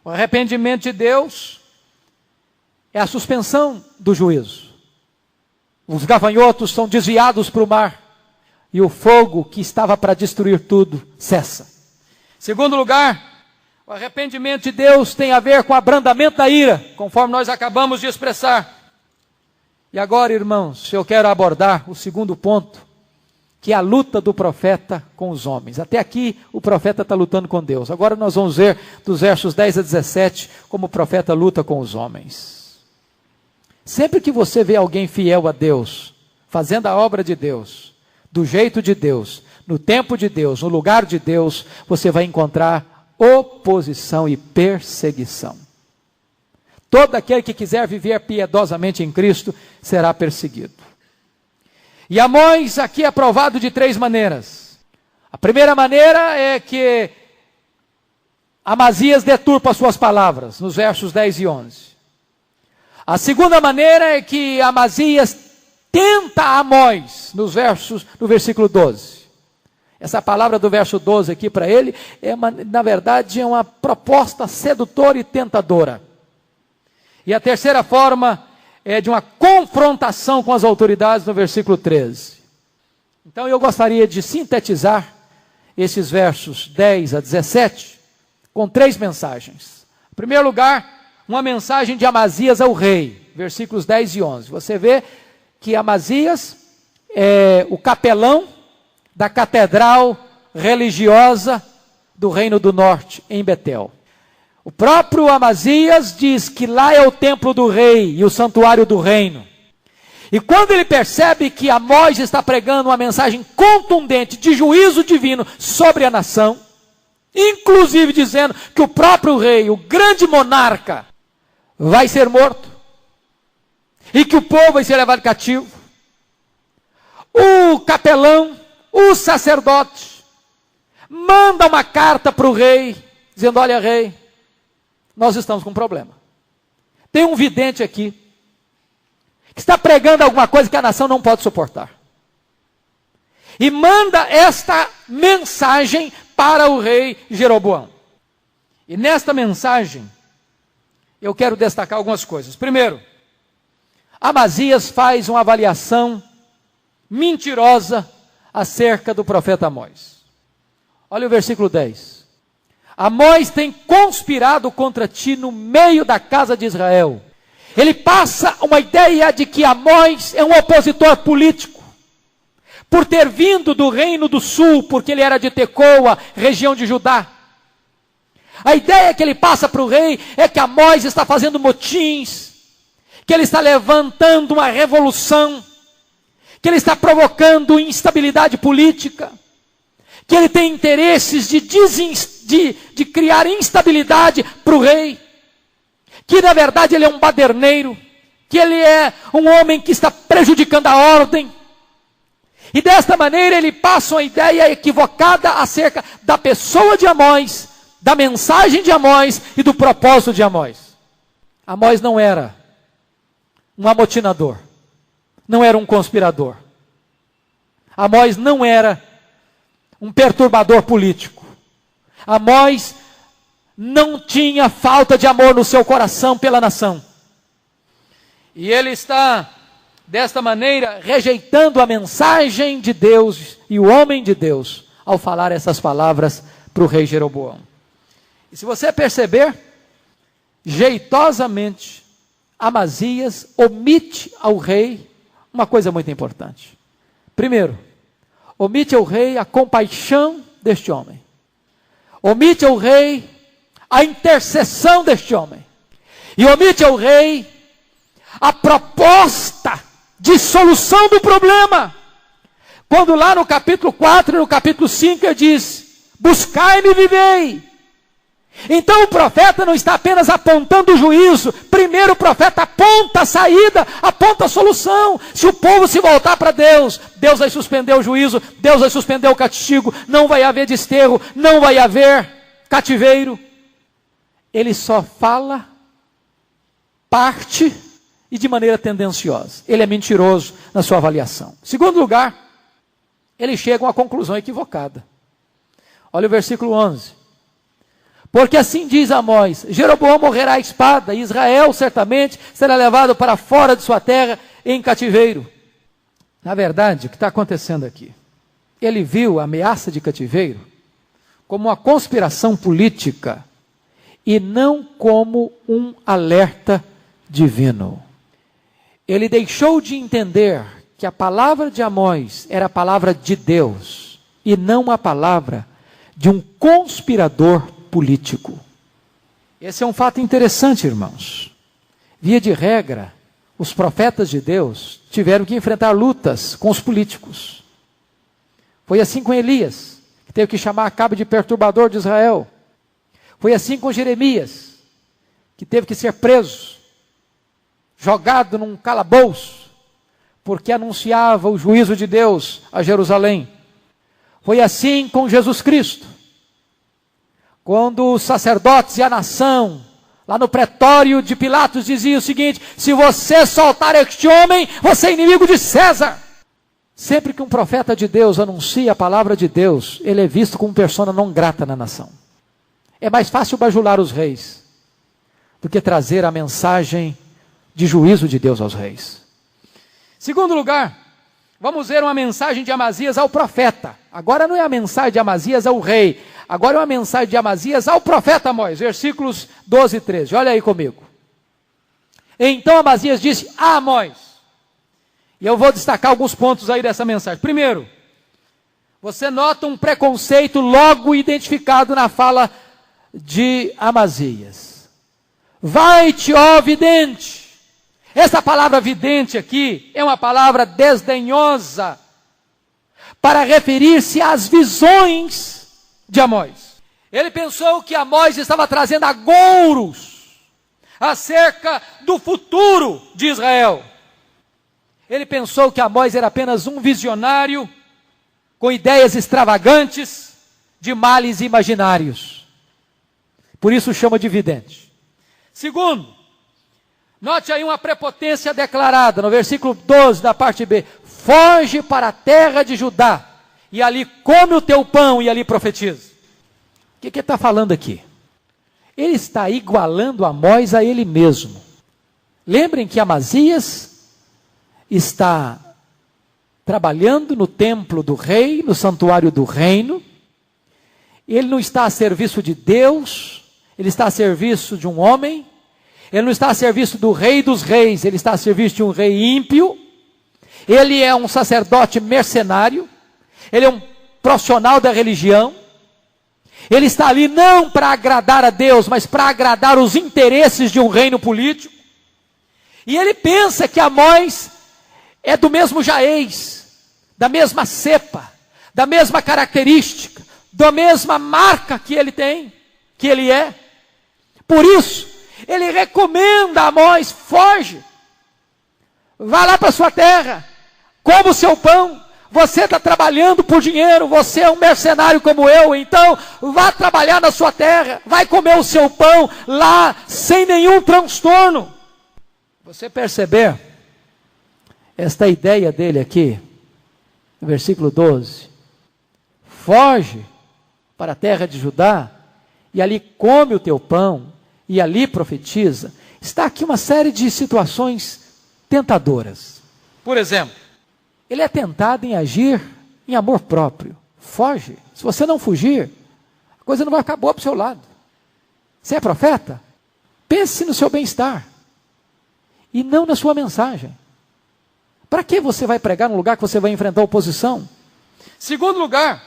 Speaker 1: o arrependimento de Deus é a suspensão do juízo. Os gafanhotos são desviados para o mar, e o fogo que estava para destruir tudo cessa. Segundo lugar, o arrependimento de Deus tem a ver com o abrandamento da ira, conforme nós acabamos de expressar. E agora, irmãos, eu quero abordar o segundo ponto, que é a luta do profeta com os homens. Até aqui, o profeta está lutando com Deus. Agora nós vamos ver dos versos 10 a 17, como o profeta luta com os homens. Sempre que você vê alguém fiel a Deus, fazendo a obra de Deus, do jeito de Deus, no tempo de Deus, no lugar de Deus, você vai encontrar oposição e perseguição. Todo aquele que quiser viver piedosamente em Cristo será perseguido. E Amós aqui é provado de 3 maneiras. A primeira maneira é que Amazias deturpa as suas palavras, nos versos 10 e 11. A segunda maneira é que Amazias tenta Amós, no versículo 12. Essa palavra do verso 12 aqui para ele, na verdade, é uma proposta sedutora e tentadora. E a terceira forma é de uma confrontação com as autoridades no versículo 13. Então eu gostaria de sintetizar esses versos 10 a 17 com 3 mensagens. Em primeiro lugar, uma mensagem de Amazias ao rei, versículos 10 e 11. Você vê que Amazias é o capelão da catedral religiosa do Reino do Norte, em Betel. O próprio Amazias diz que lá é o templo do rei e o santuário do reino. E quando ele percebe que Amós está pregando uma mensagem contundente de juízo divino sobre a nação, inclusive dizendo que o próprio rei, o grande monarca, vai ser morto, e que o povo vai ser levado cativo, o capelão, o sacerdote, manda uma carta para o rei, dizendo: olha, rei, nós estamos com um problema. Tem um vidente aqui, que está pregando alguma coisa que a nação não pode suportar. E manda esta mensagem para o rei Jeroboão. E nesta mensagem, eu quero destacar algumas coisas. Primeiro, Amazias faz uma avaliação mentirosa acerca do profeta Amós. Olha o versículo 10. Amós tem conspirado contra ti no meio da casa de Israel. Ele passa uma ideia de que Amós é um opositor político, por ter vindo do reino do sul, porque ele era de Tecoa, região de Judá. A ideia que ele passa para o rei é que Amós está fazendo motins, que ele está levantando uma revolução, que ele está provocando instabilidade política, que ele tem interesses de criar instabilidade para o rei, que na verdade ele é um baderneiro, que ele é um homem que está prejudicando a ordem. E desta maneira ele passa uma ideia equivocada acerca da pessoa de Amós, da mensagem de Amós e do propósito de Amós. Amós não era um amotinador, não era um conspirador. Amós não era um perturbador político. Amós não tinha falta de amor no seu coração pela nação. E ele está, desta maneira, rejeitando a mensagem de Deus e o homem de Deus, ao falar essas palavras para o rei Jeroboão. E se você perceber, jeitosamente, Amazias omite ao rei uma coisa muito importante. Primeiro, omite ao rei a compaixão deste homem. Omite ao rei a intercessão deste homem. E omite ao rei a proposta de solução do problema. Quando lá no capítulo 4 e no capítulo 5 ele diz: buscai-me e vivei. Então o profeta não está apenas apontando o juízo. Primeiro o profeta aponta a saída, aponta a solução. Se o povo se voltar para Deus, Deus vai suspender o juízo, Deus vai suspender o castigo, não vai haver desterro, não vai haver cativeiro. Ele só fala parte e de maneira tendenciosa. Ele é mentiroso na sua avaliação. Segundo lugar, ele chega a uma conclusão equivocada. Olha o versículo 11. Porque assim diz Amós: Jeroboão morrerá à espada, e Israel certamente será levado para fora de sua terra em cativeiro. Na verdade, o que está acontecendo aqui? Ele viu a ameaça de cativeiro como uma conspiração política e não como um alerta divino. Ele deixou de entender que a palavra de Amós era a palavra de Deus e não a palavra de um conspirador político. Esse é um fato interessante, irmãos. Via de regra, os profetas de Deus tiveram que enfrentar lutas com os políticos. Foi assim com Elias, que teve que chamar Acabe de perturbador de Israel. Foi assim com Jeremias, que teve que ser preso, jogado num calabouço, porque anunciava o juízo de Deus a Jerusalém. Foi assim com Jesus Cristo, quando os sacerdotes e a nação, lá no pretório de Pilatos, diziam o seguinte: se você soltar este homem, você é inimigo de César. Sempre que um profeta de Deus anuncia a palavra de Deus, ele é visto como persona não grata na nação. É mais fácil bajular os reis do que trazer a mensagem de juízo de Deus aos reis. Segundo lugar, vamos ver uma mensagem de Amazias ao profeta. Agora não é a mensagem de Amazias ao rei, agora é uma mensagem de Amazias ao profeta Amós, versículos 12 e 13. Olha aí comigo. Então Amazias disse a Amós, e eu vou destacar alguns pontos aí dessa mensagem. Primeiro, você nota um preconceito logo identificado na fala de Amazias. Vai-te, ó vidente, Essa palavra vidente aqui é uma palavra desdenhosa para referir-se às visões de Amós. Ele pensou que Amós estava trazendo agouros acerca do futuro de Israel. Ele pensou que Amós era apenas um visionário com ideias extravagantes de males imaginários. Por isso chama de vidente. Segundo, note aí uma prepotência declarada no versículo 12 da parte B. Foge para a terra de Judá e ali come o teu pão e ali profetiza. O que ele está falando aqui? Ele está igualando Amós a ele mesmo. Lembrem que Amazias está trabalhando no templo do rei, no santuário do reino. Ele não está a serviço de Deus, ele está a serviço de um homem. Ele não está a serviço do rei dos reis, ele está a serviço de um rei ímpio. Ele é um sacerdote mercenário, ele é um profissional da religião. Ele está ali não para agradar a Deus, mas para agradar os interesses de um reino político. E ele pensa que Amós é do mesmo jaez, da mesma cepa, da mesma característica, da mesma marca que ele tem, que ele é. Por isso, ele recomenda a Amós: foge, vá lá para a sua terra, coma o seu pão. Você está trabalhando por dinheiro, você é um mercenário como eu, então vá trabalhar na sua terra, vai comer o seu pão lá, sem nenhum transtorno. Você perceber esta ideia dele aqui, no versículo 12, foge para a terra de Judá, e ali come o teu pão, e ali profetiza. Está aqui uma série de situações tentadoras. Por exemplo, ele é tentado em agir em amor próprio. Foge. Se você não fugir, a coisa não vai ficar boa para o seu lado. Você é profeta? Pense no seu bem-estar e não na sua mensagem. Para que você vai pregar num lugar que você vai enfrentar oposição? Segundo lugar,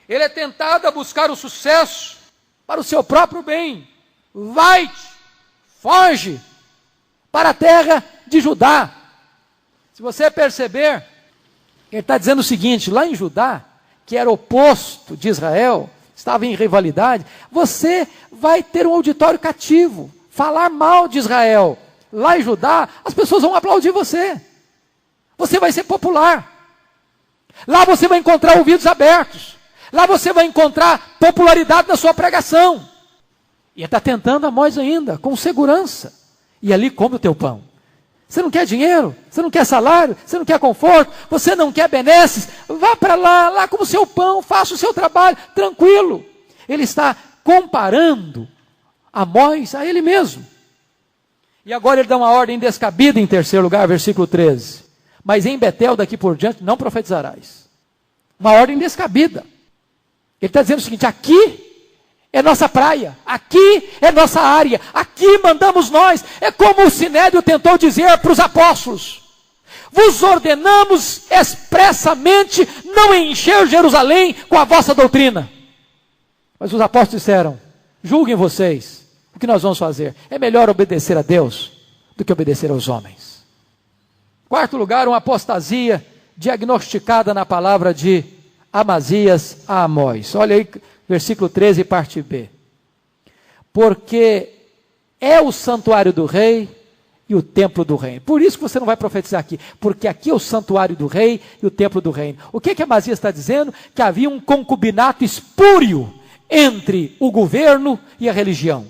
Speaker 1: ele é tentado a buscar o sucesso para o seu próprio bem. Vai-te, foge para a terra de Judá. Se você perceber, ele está dizendo o seguinte: lá em Judá, que era oposto de Israel, estava em rivalidade, você vai ter um auditório cativo, falar mal de Israel. Lá em Judá, as pessoas vão aplaudir você. Você vai ser popular. Lá você vai encontrar ouvidos abertos. Lá você vai encontrar popularidade na sua pregação. E ele está tentando Amós ainda, com segurança. E ali come o teu pão. Você não quer dinheiro? Você não quer salário? Você não quer conforto? Você não quer benesses? Vá para lá como o seu pão, faça o seu trabalho, tranquilo. Ele está comparando Amós a ele mesmo. E agora ele dá uma ordem descabida em terceiro lugar, versículo 13. Mas em Betel daqui por diante não profetizarás. Uma ordem descabida. Ele está dizendo o seguinte: aqui é nossa praia, aqui é nossa área, aqui mandamos nós. É como o Sinédrio tentou dizer para os apóstolos: vos ordenamos expressamente não encher Jerusalém com a vossa doutrina. Mas os apóstolos disseram: julguem vocês o que nós vamos fazer. É melhor obedecer a Deus do que obedecer aos homens. Quarto lugar, uma apostasia diagnosticada na palavra de Amazias a Amós. Olha aí, versículo 13, parte B. Porque é o santuário do rei e o templo do reino. Por isso que você não vai profetizar aqui. Porque aqui é o santuário do rei e o templo do reino. O que Amazias está dizendo? Que havia um concubinato espúrio entre o governo e a religião.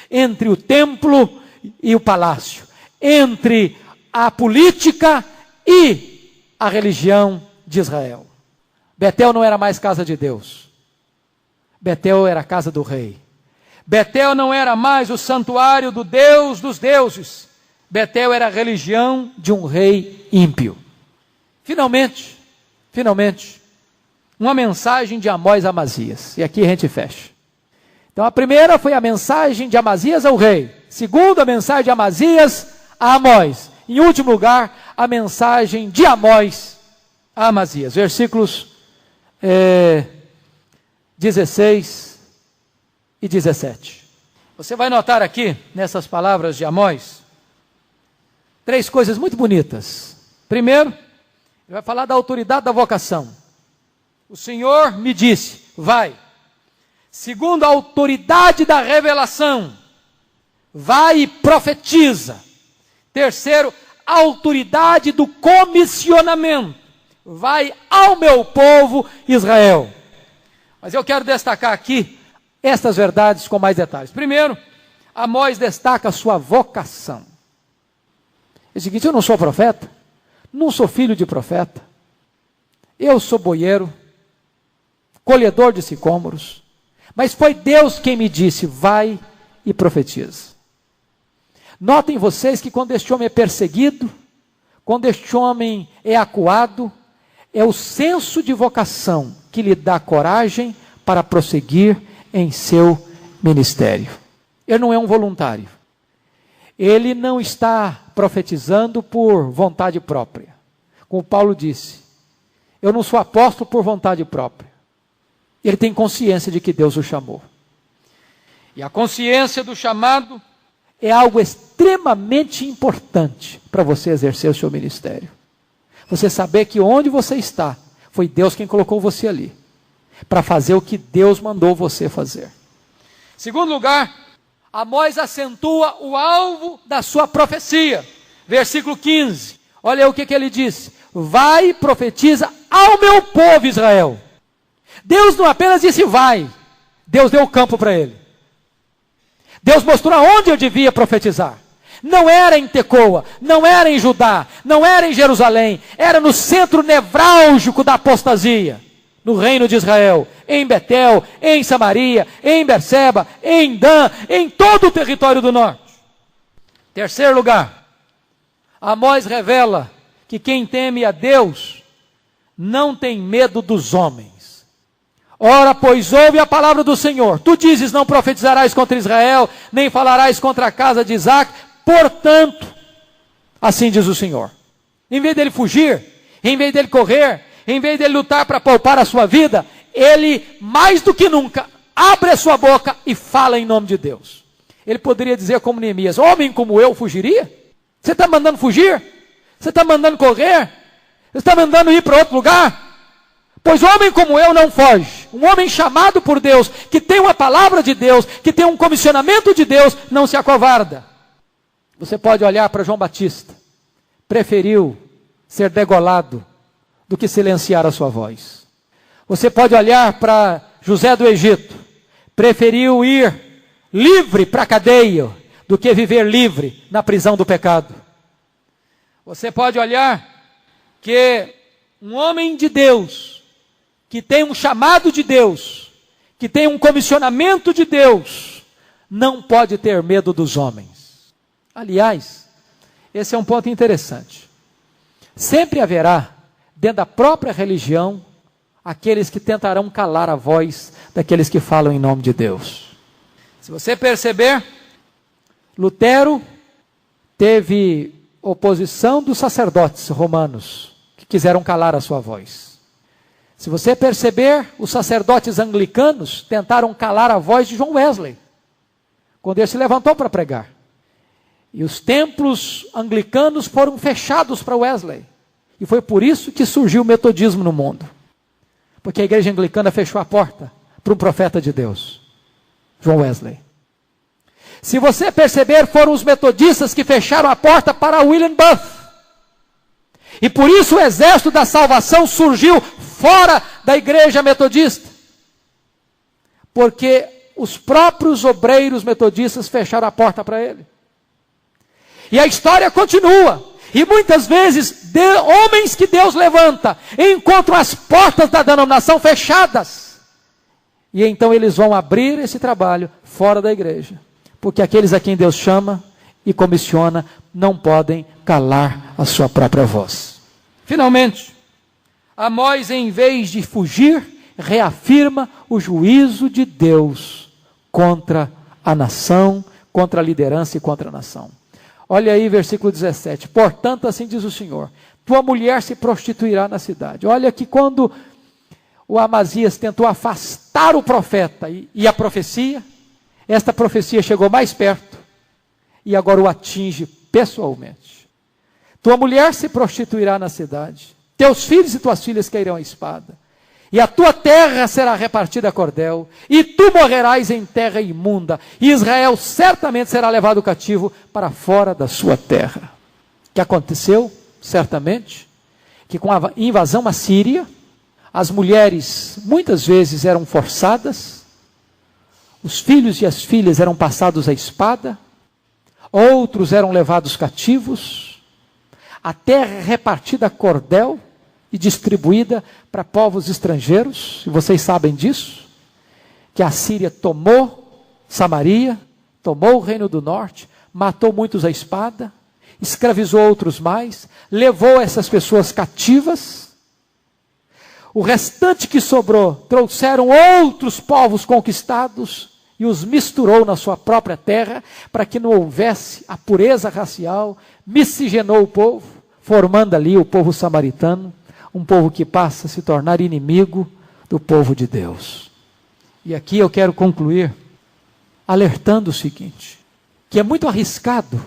Speaker 1: Entre o templo e o palácio. Entre a política e a religião de Israel. Betel não era mais casa de Deus. Betel era a casa do rei. Betel não era mais o santuário do Deus dos deuses. Betel era a religião de um rei ímpio. Finalmente, uma mensagem de Amós a Amazias. E aqui a gente fecha. Então a primeira foi a mensagem de Amazias ao rei. Segunda, a mensagem de Amazias a Amós. Em último lugar, a mensagem de Amós a Amazias. Versículos 16 e 17. Você vai notar aqui, nessas palavras de Amós, 3 coisas muito bonitas. Primeiro, ele vai falar da autoridade da vocação. O Senhor me disse, vai. Segundo, a autoridade da revelação. Vai e profetiza. Terceiro, a autoridade do comissionamento. Vai ao meu povo Israel. Mas eu quero destacar aqui estas verdades com mais detalhes. Primeiro, Amós destaca a sua vocação. É o seguinte, eu não sou profeta, não sou filho de profeta, eu sou boieiro, colhedor de sicômoros, mas foi Deus quem me disse, vai e profetiza. Notem vocês que quando este homem é perseguido, quando este homem é acuado, é o senso de vocação que lhe dá coragem para prosseguir em seu ministério. Ele não é um voluntário. Ele não está profetizando por vontade própria. Como Paulo disse, eu não sou apóstolo por vontade própria. Ele tem consciência de que Deus o chamou. E a consciência do chamado é algo extremamente importante para você exercer o seu ministério. Você saber que onde você está, foi Deus quem colocou você ali, para fazer o que Deus mandou você fazer. Segundo lugar, Amós acentua o alvo da sua profecia. Versículo 15, olha o que ele disse. Vai e profetiza ao meu povo Israel. Deus não apenas disse vai, Deus deu o campo para ele. Deus mostrou aonde eu devia profetizar. Não era em Tecoa, não era em Judá, não era em Jerusalém, era no centro nevrálgico da apostasia, no reino de Israel, em Betel, em Samaria, em Berseba, em Dan, em todo o território do norte. Terceiro lugar, Amós revela que quem teme a Deus não tem medo dos homens. Ora, pois, ouve a palavra do Senhor. Tu dizes, não profetizarás contra Israel, nem falarás contra a casa de Isaac. Portanto, assim diz o Senhor. Em vez dele fugir, em vez dele correr, em vez dele lutar para poupar a sua vida, ele, mais do que nunca, abre a sua boca e fala em nome de Deus. Ele poderia dizer como Neemias, homem como eu fugiria? Você está mandando fugir? Você está mandando correr? Você está mandando ir para outro lugar? Pois homem como eu não foge. Um homem chamado por Deus, que tem uma palavra de Deus, que tem um comissionamento de Deus, não se acovarda. Você pode olhar para João Batista. Preferiu ser degolado do que silenciar a sua voz. Você pode olhar para José do Egito. Preferiu ir livre para a cadeia do que viver livre na prisão do pecado. Você pode olhar que um homem de Deus, que tem um chamado de Deus, que tem um comissionamento de Deus, não pode ter medo dos homens. Aliás, esse é um ponto interessante. Sempre haverá, dentro da própria religião, aqueles que tentarão calar a voz daqueles que falam em nome de Deus. Se você perceber, Lutero teve oposição dos sacerdotes romanos, que quiseram calar a sua voz. Se você perceber, os sacerdotes anglicanos tentaram calar a voz de John Wesley, quando ele se levantou para pregar. E os templos anglicanos foram fechados para Wesley. E foi por isso que surgiu o metodismo no mundo. Porque a igreja anglicana fechou a porta para um profeta de Deus, John Wesley. Se você perceber, foram os metodistas que fecharam a porta para William Booth. E por isso o exército da salvação surgiu fora da igreja metodista. Porque os próprios obreiros metodistas fecharam a porta para ele. E a história continua. E muitas vezes, homens que Deus levanta, encontram as portas da denominação fechadas. E então eles vão abrir esse trabalho fora da igreja. Porque aqueles a quem Deus chama e comissiona, não podem calar a sua própria voz. Finalmente, Amós, em vez de fugir, reafirma o juízo de Deus contra a nação, contra a liderança e contra a nação. Olha aí versículo 17. Portanto, assim diz o Senhor, tua mulher se prostituirá na cidade. Olha que quando o Amazias tentou afastar o profeta e a profecia, esta profecia chegou mais perto e agora o atinge pessoalmente. tua mulher se prostituirá na cidade, teus filhos e tuas filhas cairão à espada, e a tua terra será repartida a cordel, e tu morrerás em terra imunda, e Israel certamente será levado cativo para fora da sua terra. O que aconteceu, certamente, que com a invasão assíria, as mulheres muitas vezes eram forçadas, os filhos e as filhas eram passados à espada, outros eram levados cativos, a terra repartida a cordel e distribuída para povos estrangeiros, e vocês sabem disso, que a Síria tomou Samaria, tomou o reino do norte, matou muitos à espada, escravizou outros mais, levou essas pessoas cativas. O restante que sobrou, trouxeram outros povos conquistados e os misturou na sua própria terra, para que não houvesse a pureza racial, miscigenou o povo, formando ali o povo samaritano, um povo que passa a se tornar inimigo do povo de Deus. E aqui eu quero concluir alertando o seguinte, que é muito arriscado,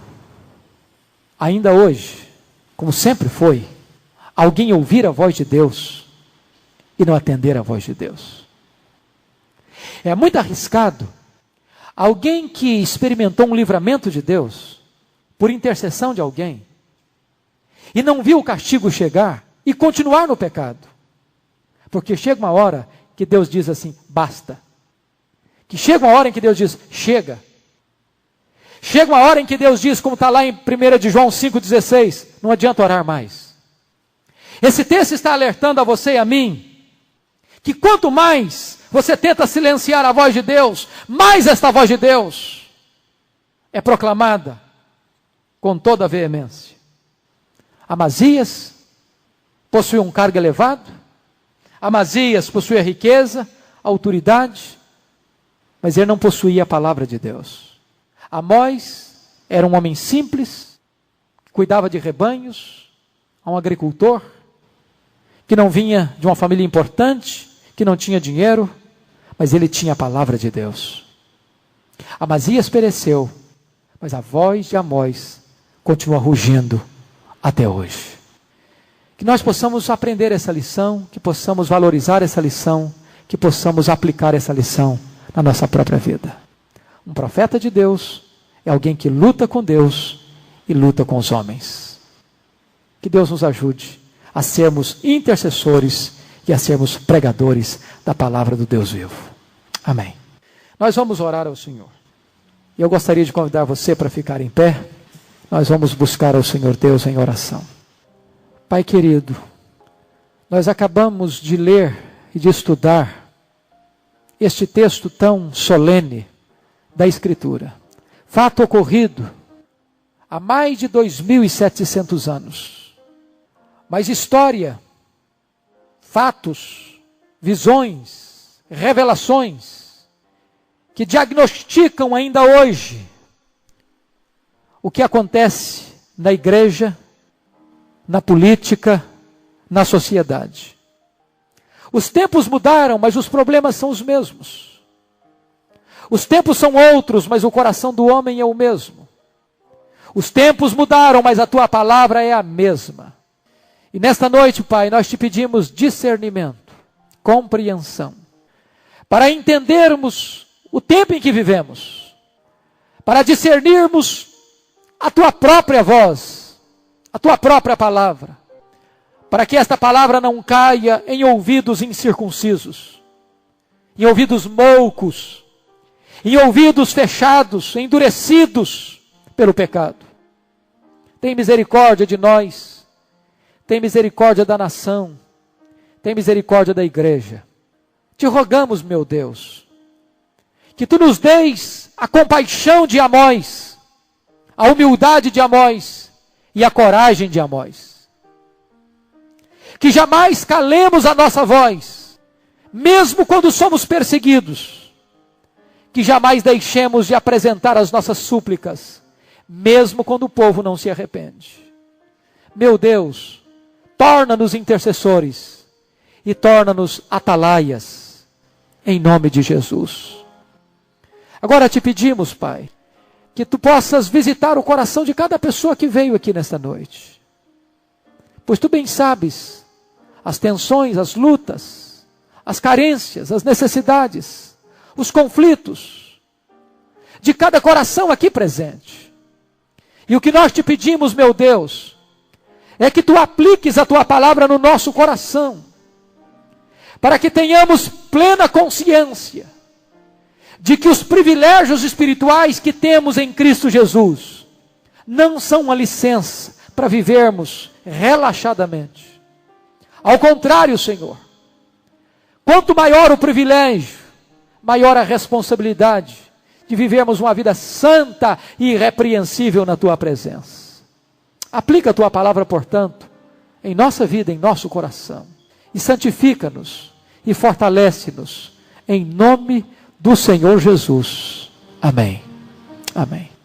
Speaker 1: ainda hoje, como sempre foi, alguém ouvir a voz de Deus e não atender a voz de Deus. É muito arriscado alguém que experimentou um livramento de Deus, por intercessão de alguém, e não viu o castigo chegar, e continuar no pecado. Porque chega uma hora que Deus diz assim, basta. Que chega uma hora em que Deus diz, chega. Chega uma hora em que Deus diz, como está lá em 1 de João 5,16, não adianta orar mais. Esse texto está alertando a você e a mim, que quanto mais você tenta silenciar a voz de Deus, mais esta voz de Deus é proclamada com toda a veemência. Amazias possuía um cargo elevado, Amazias possuía riqueza, autoridade, mas ele não possuía a palavra de Deus. Amós era um homem simples, cuidava de rebanhos, um agricultor, que não vinha de uma família importante, que não tinha dinheiro, mas ele tinha a palavra de Deus. Amazias pereceu, mas a voz de Amós continua rugindo até hoje. Que nós possamos aprender essa lição, que possamos valorizar essa lição, que possamos aplicar essa lição na nossa própria vida. Um profeta de Deus é alguém que luta com Deus e luta com os homens. Que Deus nos ajude a sermos intercessores e a sermos pregadores da palavra do Deus vivo. Amém. Nós vamos orar ao Senhor. E eu gostaria de convidar você para ficar em pé. Nós vamos buscar ao Senhor Deus em oração. Pai querido, nós acabamos de ler e de estudar este texto tão solene da Escritura. Fato ocorrido há mais de 2.700 anos. Mas história, fatos, visões, revelações, que diagnosticam ainda hoje o que acontece na igreja, na política, na sociedade. Os tempos mudaram, mas os problemas são os mesmos. Os tempos são outros, mas o coração do homem é o mesmo. Os tempos mudaram, mas a tua palavra é a mesma. E nesta noite, Pai, nós te pedimos discernimento, compreensão, para entendermos o tempo em que vivemos, para discernirmos a tua própria voz, a tua própria palavra, para que esta palavra não caia em ouvidos incircuncisos, em ouvidos moucos, em ouvidos fechados, endurecidos pelo pecado. Tem misericórdia de nós, tem misericórdia da nação, tem misericórdia da igreja. Te rogamos, meu Deus, que tu nos deis a compaixão de Amós, a humildade de Amós, e a coragem de Amós. Que jamais calemos a nossa voz, mesmo quando somos perseguidos. Que jamais deixemos de apresentar as nossas súplicas, mesmo quando o povo não se arrepende. Meu Deus, torna-nos intercessores e torna-nos atalaias, em nome de Jesus. Agora te pedimos, Pai, que tu possas visitar o coração de cada pessoa que veio aqui nesta noite. pois tu bem sabes as tensões, as lutas, as carências, as necessidades, os conflitos de cada coração aqui presente. E o que nós te pedimos, meu Deus, é que tu apliques a tua palavra no nosso coração, para que tenhamos plena consciência de que os privilégios espirituais que temos em Cristo Jesus não são uma licença para vivermos relaxadamente. Ao contrário, Senhor, quanto maior o privilégio, maior a responsabilidade de vivermos uma vida santa e irrepreensível na tua presença. Aplica a tua palavra, portanto, em nossa vida, em nosso coração, e santifica-nos e fortalece-nos em nome do Senhor Jesus. Amém. Amém.